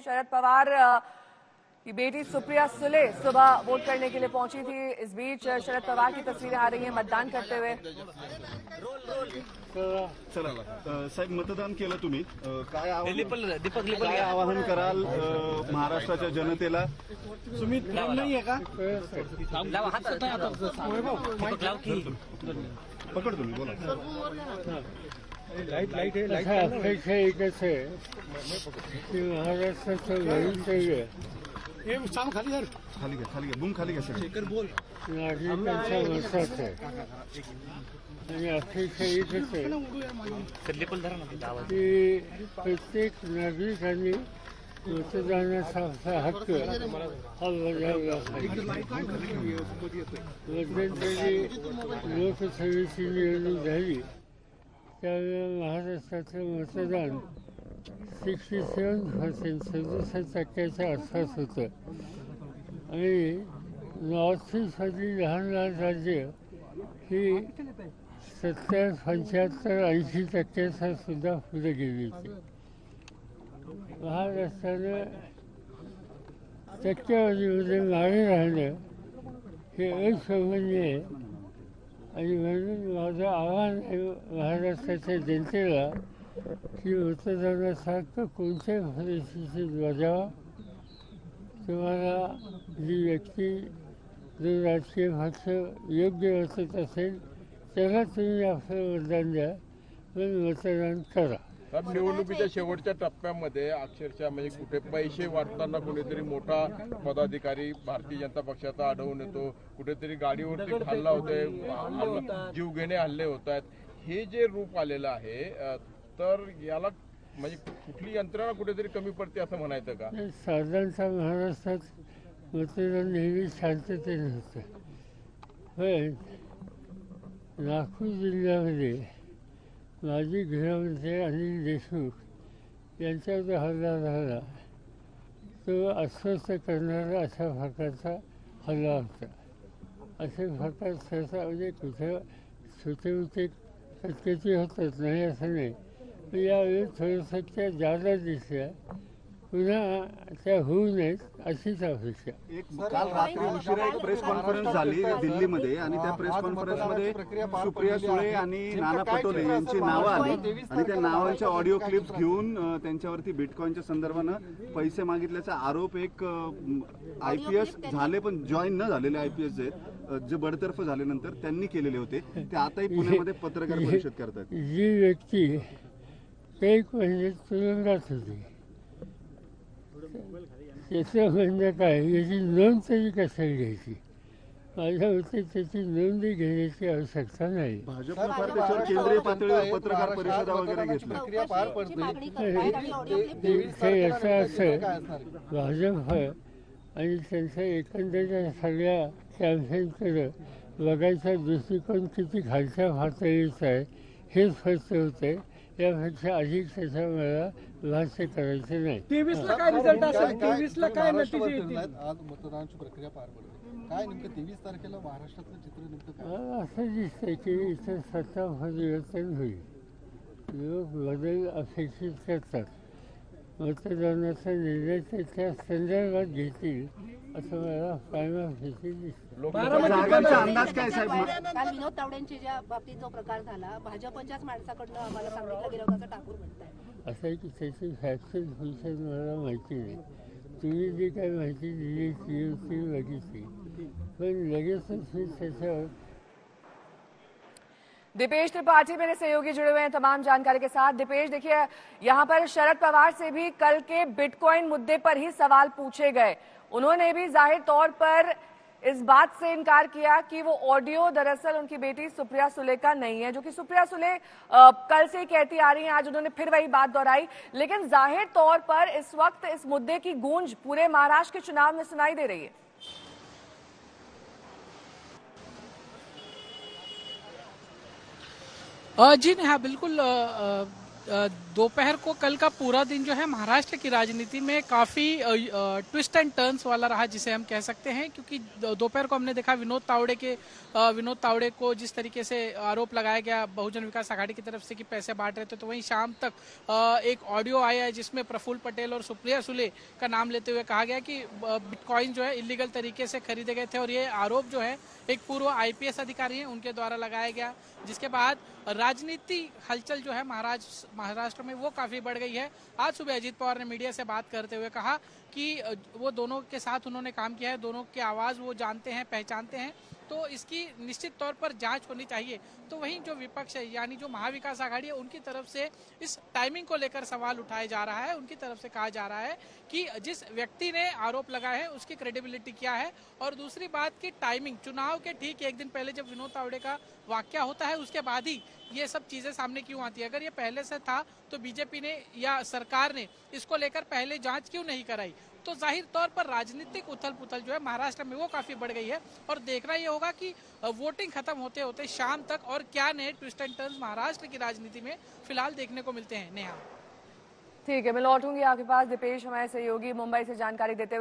शरद पवार की बेटी सुप्रिया सुले सुबह वोट करने के लिए पहुंची थी। इस बीच शरद पवार की तस्वीरें आ रही हैं मतदान करते हुए। चला साहेब, मतदान केलं तुम्ही, काय आवाहन कराल महाराष्ट्राच्या जनतेला? सुमित नाहीये का? पकड तुम्ही, बोला। लाईट अपेक्षा एकच आहे की महाराष्ट्राचं भवितव्य हे सांग खाली यार, खाली घ्या बूम खाली घ्या शेखर, बोल। नागरिकांच्या वसाहत आहे आणि अपेक्षा एकच आहे की प्रत्येक नागरिकांनी मतदानाचा हक्क हा बजावला पाहिजे। मध्यंतरी लोकसभेची निवडणूक झाली त्यावेळेला महाराष्ट्राचं मतदान 67% 67% आसपास होतं आणि नॉर्थ ईस्टमधली लहान लहान राज्य ही 70, 75, 80% सुद्धा पुढे गेली होती। महाराष्ट्रानं टक्केवारीमध्ये मागे राहणं हे अशोभनीय आहे आणि म्हणून माझं आव्हान आहे महाराष्ट्राच्या जनतेला की मतदानाचा हक्क कोणत्याही परिस्थितीत बजावा। तुम्हाला जी व्यक्ती जो राजकीय पक्ष योग्य वाटत असेल त्याला तुम्ही आपलं मतदान द्या, पण मतदान करा। निवडणुकीच्या शेवटच्या टप्प्यामध्ये अक्षरशः म्हणजे कुठे पैसे वाटताना कुठेतरी मोठा पदाधिकारी भारतीय जनता पक्षाचा आढळून येतो, कुठेतरी गाडीवरती हल्ला होतोय, जीवघेणे हल्ले होत आहेत। हे जे रूप आलेलं आहे तर याला म्हणजे कुठली यंत्रणा कुठेतरी कमी पडते असं म्हणायचं का? साधारणतः महाराष्ट्रात मतदान नेहमी शांततेने होतं, पण नागपूर जिल्ह्यामध्ये माजी गृहमंत्री अनिल देशमुख यांच्यावर हल्ला झाला तो अस्वस्थ करणारा अशा प्रकारचा हल्ला होता। असे प्रकार सहसा म्हणजे कुठे छोटे मोठे कटकटी होतात, नाही असं नाही, पण यावेळी थोडंसं त्या जादा दिसल्या, पुन्हा त्या होऊ नयेत अशीच अपेक्षा। काल रात्री उशिरा एक प्रेस कॉन्फरन्स झाली दिल्लीमध्ये आणि त्या प्रेस कॉन्फरन्समध्ये सुप्रिया सुळे आणि नाना पटोले यांची नावं आली आणि त्या नावांच्या ऑडिओ क्लिप्स घेऊन त्यांच्यावरती बिटकॉइनच्या संदर्भानं पैसे मागितल्याचा आरोप एक IPS झाले पण जॉईन न झालेले IPS आहेत जे बडतर्फ झाल्यानंतर त्यांनी केलेले होते, ते आताही पुण्यामध्ये पत्रकार परिषद करतात। जी व्यक्ती एक महिने तुरुंगात होती याचं म्हणणं काय, याची नोंद तरी कशाला घ्यायची? माझ्या मते त्याची नोंद घेण्याची आवश्यकता नाही। भाजपनं फार त्याच्यावर केंद्रीय पातळीवर पत्रकार परिषदा वगैरे घेतल्या। याचं असं भाजप आणि त्यांच्या एकंदरीत सगळ्या कॅम्पेनकडं बघायचा दृष्टिकोन किती खालच्या पातळीचा आहे हे स्पष्ट होते। यापेक्षा अधिक त्याचा मला भाष्य करायचं नाही। 23ला काय रिझल्ट असेल, 23ला काय नतीजे येतील? आज मतदानाची प्रक्रिया पार पडते, काय नेमकं 23 तारखेला महाराष्ट्रातलं चित्र नेमकं काय? असं दिसतंय की इथं सत्ता परिवर्तन होईल, लोक बदल अपेक्षित करतात, मतदानाचा निर्णय ते त्या संदर्भात घेतील असं मला प्रायमाफेसी दिसतं। अंदाज काय साहेब? काल विनोद तावडेंच्या ज्या बाबतीत जो प्रकार झाला, भाजपच्याच माणसाकडनं आम्हाला सांगितलं गेलं होतं टाकूर म्हणताय। असं आहे की त्याची फॅक्शन फंक्शन मला माहिती नहीं, तुम्ही जी काही माहिती दिली ती बघितली, पण लगेचच मी त्याच्यावर। दीपेश त्रिपाठी मेरे सहयोगी जुड़े हुए हैं तमाम जानकारी के साथ। दीपेश, देखिए यहाँ पर शरद पवार से भी कल के बिटकॉइन मुद्दे पर ही सवाल पूछे गए, उन्होंने भी जाहिर तौर पर इस बात से इनकार किया कि वो ऑडियो दरअसल उनकी बेटी सुप्रिया सुले का नहीं है, जो कि सुप्रिया सुले कल से ही कहती आ रही हैं, आज उन्होंने फिर वही बात दोहराई। लेकिन जाहिर तौर पर इस वक्त इस मुद्दे की गूंज पूरे महाराष्ट्र के चुनाव में सुनाई दे रही है। जी नहीं, हाँ बिल्कुल दोपहर को कल का पूरा दिन जो है महाराष्ट्र की राजनीति में काफी ट्विस्ट एंड टर्न्स वाला रहा, जिसे हम कह सकते हैं, क्योंकि दोपहर को हमने देखा विनोद तावड़े को जिस तरीके से आरोप लगाया गया बहुजन विकास आघाड़ी की तरफ से कि पैसे बांट रहे थे, तो वहीं शाम तक एक ऑडियो आया है जिसमें प्रफुल्ल पटेल और सुप्रिया सुले का नाम लेते हुए कहा गया कि बिटकॉइन जो है इलीगल तरीके से खरीदे गए थे, और ये आरोप जो है एक पूर्व IPS अधिकारी हैं उनके द्वारा लगाया गया। जिसके बाद राजनीति हलचल जो है महाराष्ट्र में वो काफी बढ़ गई है। आज सुबह अजीत पवार ने मीडिया से बात करते हुए कहा कि वो दोनों के साथ उन्होंने काम किया है, दोनों की आवाज वो जानते हैं, पहचानते हैं, तो इसकी निश्चित तौर पर जांच होनी चाहिए। तो वहीं जो विपक्ष है यानी जो महाविकास आघाड़ी है उनकी तरफ से इस टाइमिंग को लेकर सवाल उठाया जा रहा है। उनकी तरफ से कहा जा रहा है कि जिस व्यक्ति ने आरोप लगाए हैं उसकी क्रेडिबिलिटी क्या है, और दूसरी बात की टाइमिंग चुनाव के ठीक एक दिन पहले जब विनोद तावड़े का वाकया होता है उसके बाद ही ये सब चीजें सामने क्यों आती है। अगर ये पहले से था तो बीजेपी ने या सरकार ने इसको लेकर पहले जांच क्यों नहीं कराई। तो जाहिर तौर पर राजनीतिक उथल पुथल जो है महाराष्ट्र में वो काफी बढ़ गई है, और देखना ये होगा कि वोटिंग खत्म होते होते शाम तक और क्या नए ट्विस्ट एंड टर्न्स महाराष्ट्र की राजनीति में फिलहाल देखने को मिलते हैं। नेहा, ठीक है, मैं लौटूंगी आपके पास। दीपेश हमारे सहयोगी मुंबई से जानकारी देते हुए।